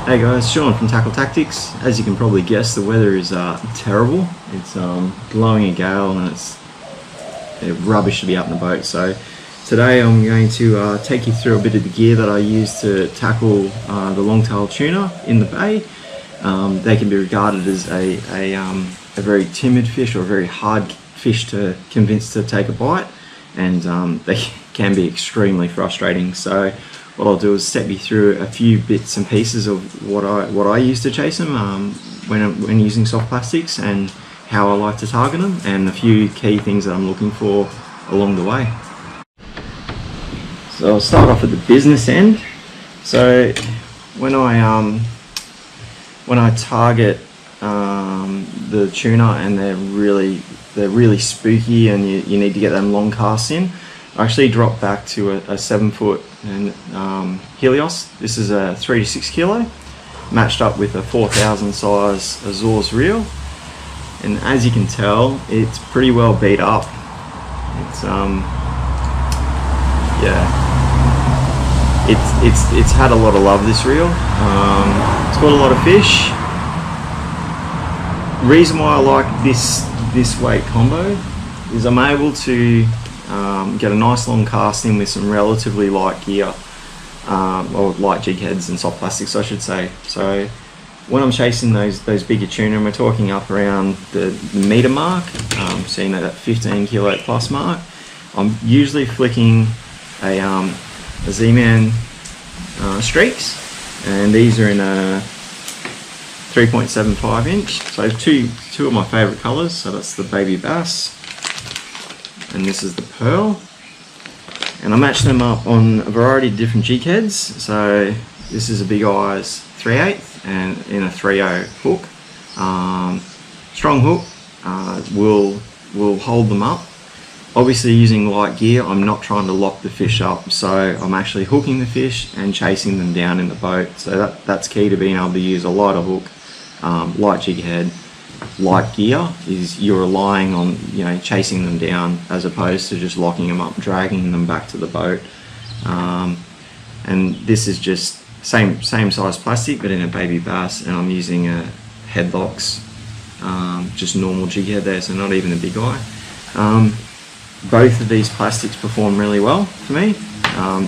Hey guys, Sean from Tackle Tactics. As you can probably guess, the weather is terrible. It's blowing a gale and it's rubbish to be out in the boat. So today I'm going to take you through a bit of the gear that I use to tackle the Longtail Tuna in the bay. They can be regarded as a very timid fish or a very hard fish to convince to take a bite, and they can be extremely frustrating. So what I'll do is step you through a few bits and pieces of what I use to chase them when using soft plastics, and how I like to target them, and a few key things that I'm looking for along the way. So I'll start off at the business end. So when I target the tuna and they're really spooky and you need to get them long casts in, I actually drop back to a 7-foot Helios. This is a 3 to 6 kilo, matched up with a 4,000 size Azores reel, and as you can tell, it's pretty well beat up. It's it's had a lot of love, this reel. It's got a lot of fish. The reason why I like this weight combo is I'm able to get a nice long cast in with some relatively light gear, or light jig heads and soft plastics I should say. So when I'm chasing those bigger tuna, and we're talking up around the meter mark, so you know, that 15 kilo plus mark, I'm usually flicking a ZMan StreakZ, and these are in a 3.75 inch. So two of my favourite colours. So that's the baby bass, and this is the pearl, and I match them up on a variety of different jigheads. So this is a big EyeZ 3/8 and in a 3/0 hook. Strong hook will hold them up. Obviously, using light gear, I'm not trying to lock the fish up, so I'm actually hooking the fish and chasing them down in the boat. So that's key to being able to use a lighter hook, light jig head, light gear, is you're relying on, you know, chasing them down as opposed to just locking them up, dragging them back to the boat. And this is just same size plastic, but in a baby bass, and I'm using a HeadlockZ, just normal jig head there, so not even a big eye. Both of these plastics perform really well for me.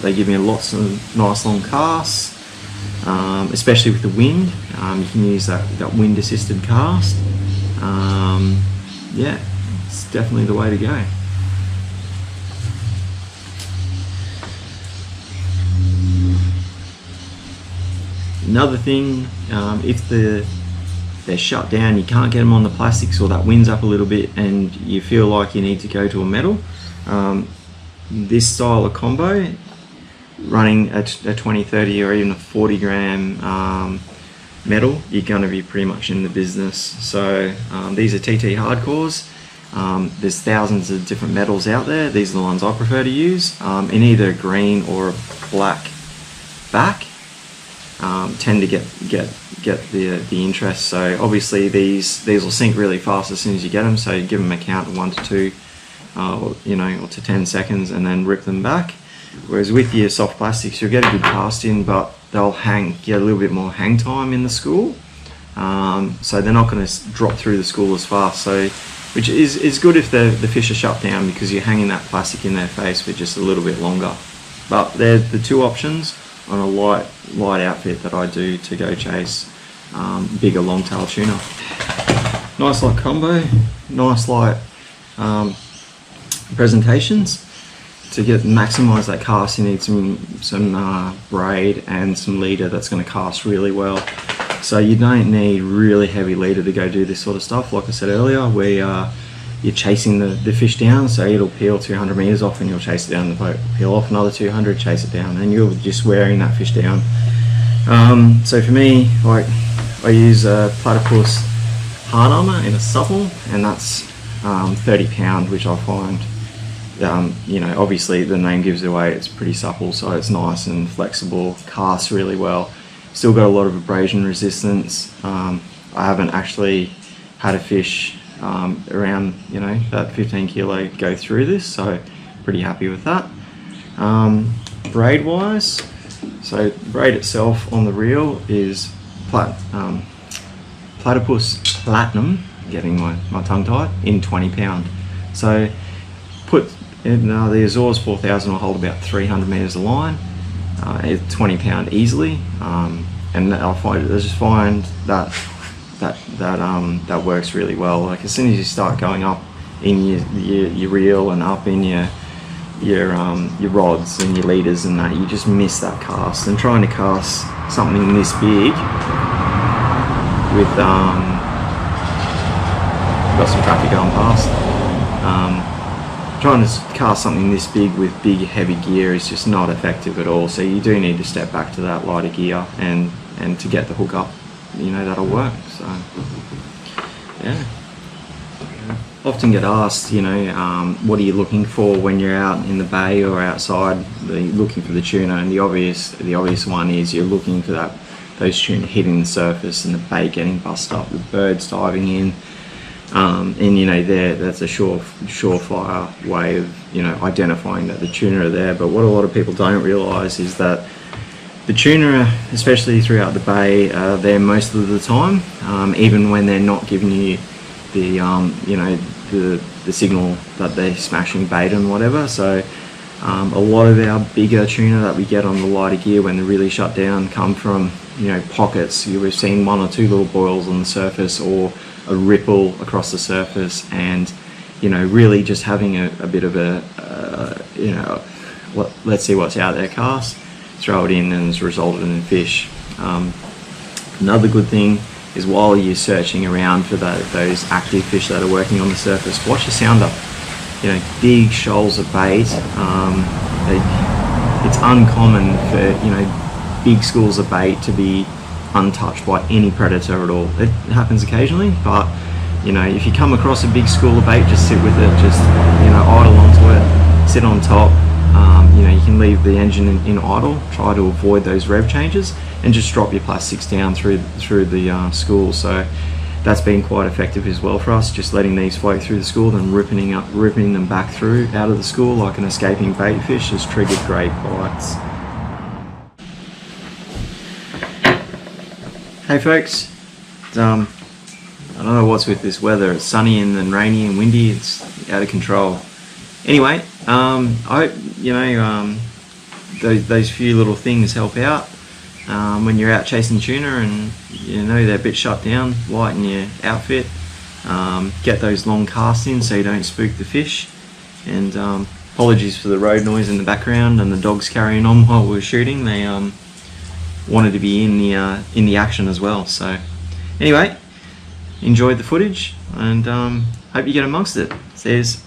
They give me lots of nice long casts, especially with the wind. You can use that wind assisted cast. Yeah, it's definitely the way to go. Another thing, if they're shut down, you can't get them on the plastics, or that wind's up a little bit and you feel like you need to go to a metal, this style of combo, running a 20, 30 or even a 40 gram metal, you're going to be pretty much in the business. So these are TT hardcores. There's thousands of different metals out there. These are the ones I prefer to use, in either a green or a black back. Tend to get the interest. So obviously these will sink really fast as soon as you get them, so you give them a count of 1 to 2 or to 10 seconds and then rip them back. Whereas with your soft plastics, you'll get a good cast in, but they'll get a little bit more hang time in the school, so they're not going to drop through the school as fast, so which is good if the fish are shut down, because you're hanging that plastic in their face for just a little bit longer. But they're the two options on a light outfit that I do to go chase bigger longtail tuna. Nice light combo, nice light presentations. To maximise that cast, you need some braid and some leader that's going to cast really well. So you don't need really heavy leader to go do this sort of stuff. Like I said earlier, where you're chasing the fish down, so it'll peel 200 meters off and you'll chase it down the boat. Peel off another 200, chase it down, and you're just wearing that fish down. So for me, like, I use a Platypus hard armour in a Supple, and that's 30 pound, which I find, you know, obviously the name gives it away, it's pretty supple, so it's nice and flexible, casts really well. Still got a lot of abrasion resistance. I haven't actually had a fish around, you know, that 15 kilo go through this, so pretty happy with that. Braid wise, so braid itself on the reel is Platypus Platinum, getting my tongue tied, in 20 pound. So put in the Azores 4000 will hold about 300 meters of line, 20 pound easily, and I just find that works really well. Like as soon as you start going up in your reel and up in your rods and your leaders and that, you just miss that cast. And trying to cast something this big with got some traffic going past. Trying to cast something this big with big heavy gear is just not effective at all. So you do need to step back to that lighter gear and to get the hook up, you know, that'll work. So yeah. Often get asked, you know, what are you looking for when you're out in the bay or outside looking for the tuna? And the obvious one is you're looking for those tuna hitting the surface and the bait getting bust up, the birds diving in, and you know that's a surefire way of, you know, identifying that the tuna are there. But what a lot of people don't realise is that the tuna, especially throughout the bay, are there most of the time, even when they're not giving you the you know, the signal that they're smashing bait and whatever. So a lot of our bigger tuna that we get on the lighter gear when they're really shut down come from, you know, pockets. We've seen 1 or 2 little boils on the surface or a ripple across the surface, and you know, really just having a bit of a you know, let's see what's out there cast, throw it in, and it's resulted in fish. Another good thing is while you're searching around for those active fish that are working on the surface, watch your sounder. You know, big shoals of bait. It's uncommon for, you know, big schools of bait to be untouched by any predator at all. It happens occasionally, but you know, if you come across a big school of bait, just sit with it, just, you know, idle onto it, sit on top. You know, you can leave the engine in idle, try to avoid those rev changes, and just drop your plastics down through the school. So that's been quite effective as well for us, just letting these float through the school, then ripping them back through out of the school like an escaping bait fish has triggered great bites. Hey folks, I don't know what's with this weather. It's sunny and then rainy and windy. It's out of control. Anyway, I hope, you know, those few little things help out when you're out chasing tuna and you know they're a bit shut down. Lighten your outfit, get those long casts in so you don't spook the fish. And apologies for the road noise in the background and the dogs carrying on while we were shooting. They wanted to be in the action as well. So anyway, enjoyed the footage and hope you get amongst it. Cheers.